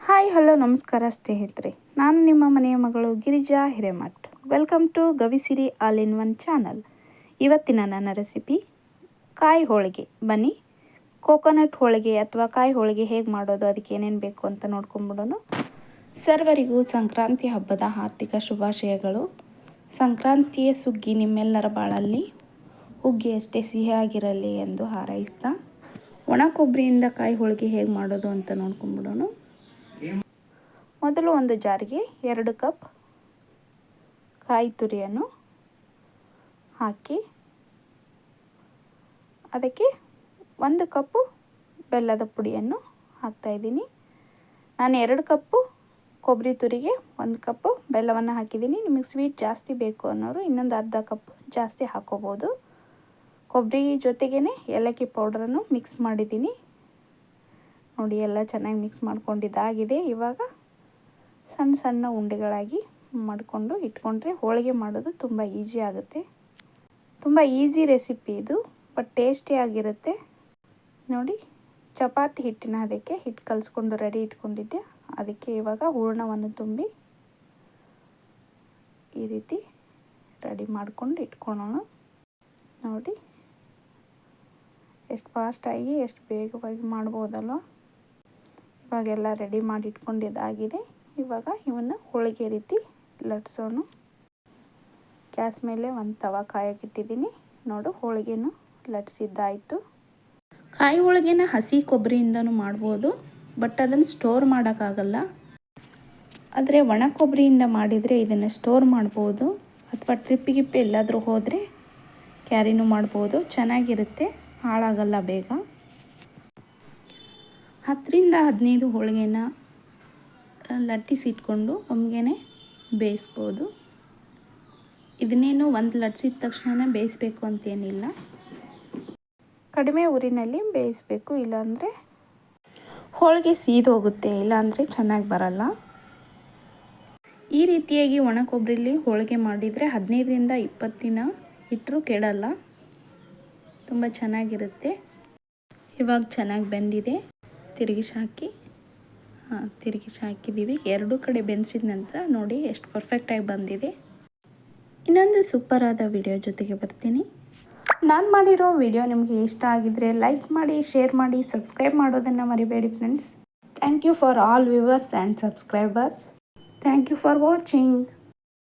Hi hello ನಮಸ್ಕಾರ ಸ್ನೇಹಿತರೆ, ನಾನು ನಿಮ್ಮ ಮನೆಯ ಮಗಳು Girija Hiremath. Welcome to Gavisiri all in one channel. ಇವತ್ತಿನ ನನ್ನ ರೆಸಿಪಿ ಕಾಯಿ ಹೋಳಿಗೆ. ಬನ್ನಿ ಕೋಕೋನಟ್ ಹೋಳಿಗೆ ಅಥವಾ ಕಾಯಿ ಹೋಳಿಗೆ ಹೇಗೆ ಮಾಡೋದು, ಅದಕ್ಕೆ ಏನೇನು ಬೇಕು ಅಂತ ನೋಡ್ಕೊಂಬಿಡೋಣ. ಸರ್ವರಿಗೂ ಸಂಕ್ರಾಂತಿ ಹಬ್ಬದ ಆರ್ಥಿಕ ಶುಭಾಶಯಗಳು. ಸಂಕ್ರಾಂತಿಯ ಸುಗ್ಗಿ ನಿಮ್ಮೆಲ್ಲರ ಬಾಳಲ್ಲಿ ಹುಗ್ಗಿಯಷ್ಟೇ ಸಿಹಿಯಾಗಿರಲಿ ಎಂದು ಹಾರೈಸ್ತಾ ಒಣ ಕೊಬ್ಬರಿಯಿಂದ ಕಾಯಿ ಹೋಳಿಗೆ ಹೇಗೆ ಮಾಡೋದು ಅಂತ ನೋಡ್ಕೊಂಬಿಡೋಣ. ಮೊದಲು ಒಂದು ಜಾರಿಗೆ 2 ಕಪ್ ಕಾಯಿ ತುರಿಯನ್ನು ಹಾಕಿ ಅದಕ್ಕೆ 1 ಕಪ್ಪು ಬೆಲ್ಲದ ಪುಡಿಯನ್ನು ಹಾಕ್ತಾಯಿದ್ದೀನಿ. ನಾನು 2 ಕಪ್ಪು ಕೊಬ್ಬರಿ ತುರಿಗೆ 1 ಕಪ್ಪು ಬೆಲ್ಲವನ್ನು ಹಾಕಿದ್ದೀನಿ. ನಿಮಗೆ ಸ್ವೀಟ್ ಜಾಸ್ತಿ ಬೇಕು ಅನ್ನೋರು ಇನ್ನೊಂದು ಅರ್ಧ ಕಪ್ ಜಾಸ್ತಿ ಹಾಕ್ಕೋಬೋದು. ಕೊಬ್ಬರಿ ಜೊತೆಗೇ ಏಲಕ್ಕಿ ಪೌಡ್ರನ್ನು ಮಿಕ್ಸ್ ಮಾಡಿದ್ದೀನಿ. ನೋಡಿ, ಎಲ್ಲ ಚೆನ್ನಾಗಿ ಮಿಕ್ಸ್ ಮಾಡ್ಕೊಂಡಿದ್ದಾಗಿದೆ. ಇವಾಗ ಸಣ್ಣ ಸಣ್ಣ ಉಂಡೆಗಳಾಗಿ ಮಾಡಿಕೊಂಡು ಇಟ್ಕೊಂಡ್ರೆ ಹೋಳಿಗೆ ಮಾಡೋದು ತುಂಬ ಈಸಿ ಆಗುತ್ತೆ. ತುಂಬ ಈಸಿ ರೆಸಿಪಿ ಇದು, ಬಟ್ ಟೇಸ್ಟಿಯಾಗಿರುತ್ತೆ. ನೋಡಿ, ಚಪಾತಿ ಹಿಟ್ಟಿನ ಅದಕ್ಕೆ ಹಿಟ್ಟು ಕಲಿಸ್ಕೊಂಡು ರೆಡಿ ಇಟ್ಕೊಂಡಿದ್ದೆ. ಅದಕ್ಕೆ ಇವಾಗ ಹೂರಣವನ್ನು ತುಂಬಿ ಈ ರೀತಿ ರೆಡಿ ಮಾಡ್ಕೊಂಡು ಇಟ್ಕೊಳ್ಳೋಣ. ನೋಡಿ ಎಷ್ಟು ಫಾಸ್ಟಾಗಿ ಎಷ್ಟು ಬೇಗವಾಗಿ ಮಾಡ್ಬೋದಲ್ವ. ಇವಾಗೆಲ್ಲ ರೆಡಿ ಮಾಡಿ ಇಟ್ಕೊಂಡಿದ್ದಾಗಿದೆ. ಇವಾಗ ಇವನ್ನು ಹೋಳಿಗೆ ರೀತಿ ಲಟ್ಸೋಣ. ಗ್ಯಾಸ್ ಮೇಲೆ ಒಂದು ತವ ಕಾಯಕ್ಕಿಟ್ಟಿದ್ದೀನಿ. ನೋಡು, ಹೋಳಿಗೆನೂ ಲಟ್ಸಿದ್ದಾಯಿತು. ಕಾಯಿ ಹೋಳಿಗೆನ ಹಸಿ ಕೊಬ್ಬರಿಯಿಂದನೂ ಮಾಡ್ಬೋದು, ಬಟ್ ಅದನ್ನು ಸ್ಟೋರ್ ಮಾಡೋಕ್ಕಾಗಲ್ಲ. ಆದರೆ ಒಣ ಕೊಬ್ಬರಿಯಿಂದ ಮಾಡಿದರೆ ಇದನ್ನು ಸ್ಟೋರ್ ಮಾಡ್ಬೋದು, ಅಥವಾ ಟ್ರಿಪ್ಪಿಗೆ ಎಲ್ಲಾದರೂ ಹೋದರೆ ಕ್ಯಾರಿನೂ ಮಾಡ್ಬೋದು. ಚೆನ್ನಾಗಿರುತ್ತೆ, ಹಾಳಾಗಲ್ಲ ಬೇಗ. 10ರಿಂದ 15 ಹೋಳಿಗೆನ ಲಟ್ಟಿಸಿಟ್ಕೊಂಡು ಒಮ್ಮೆಗೆ ಬೇಯಿಸ್ಬೋದು. ಇದನ್ನೇನು ಒಂದು ಲಟ್ಸಿದ ತಕ್ಷಣ ಬೇಯಿಸ್ಬೇಕು ಅಂತೇನಿಲ್ಲ, ಕಡಿಮೆ ಉರಿನಲ್ಲಿ ಬೇಯಿಸಬೇಕು. ಇಲ್ಲಾಂದರೆ ಹೋಳಿಗೆ ಸೀದೋಗುತ್ತೆ, ಇಲ್ಲಾಂದರೆ ಚೆನ್ನಾಗಿ ಬರಲ್ಲ. ಈ ರೀತಿಯಾಗಿ ಒಣ ಕೊಬ್ಬರಿಲಿ ಹೋಳಿಗೆ ಮಾಡಿದರೆ 15ರಿಂದ 20 ದಿನ ಇಟ್ಟರೂ ಕೆಡಲ್ಲ, ತುಂಬ ಚೆನ್ನಾಗಿರುತ್ತೆ. ಇವಾಗ ಚೆನ್ನಾಗಿ ಬೆಂದಿದೆ. ತಿರುಗಿಸಿ ಹಾಕಿದ್ದೀವಿ. 2 ಕಡೆ ಬೆಂದಿಸಿದ ನಂತರ ನೋಡಿ ಎಷ್ಟು ಪರ್ಫೆಕ್ಟಾಗಿ ಬಂದಿದೆ. ಇನ್ನೊಂದು ಸೂಪರಾದ ವಿಡಿಯೋ ಜೊತೆಗೆ ಬರ್ತೀನಿ. ನಾನು ಮಾಡಿರೋ ವಿಡಿಯೋ ನಿಮಗೆ ಇಷ್ಟ ಆಗಿದ್ದರೆ ಲೈಕ್ ಮಾಡಿ, ಶೇರ್ ಮಾಡಿ, ಸಬ್ಸ್ಕ್ರೈಬ್ ಮಾಡೋದನ್ನು ಮರಿಬೇಡಿ friends. Thank you for all viewers and subscribers. Thank you for watching.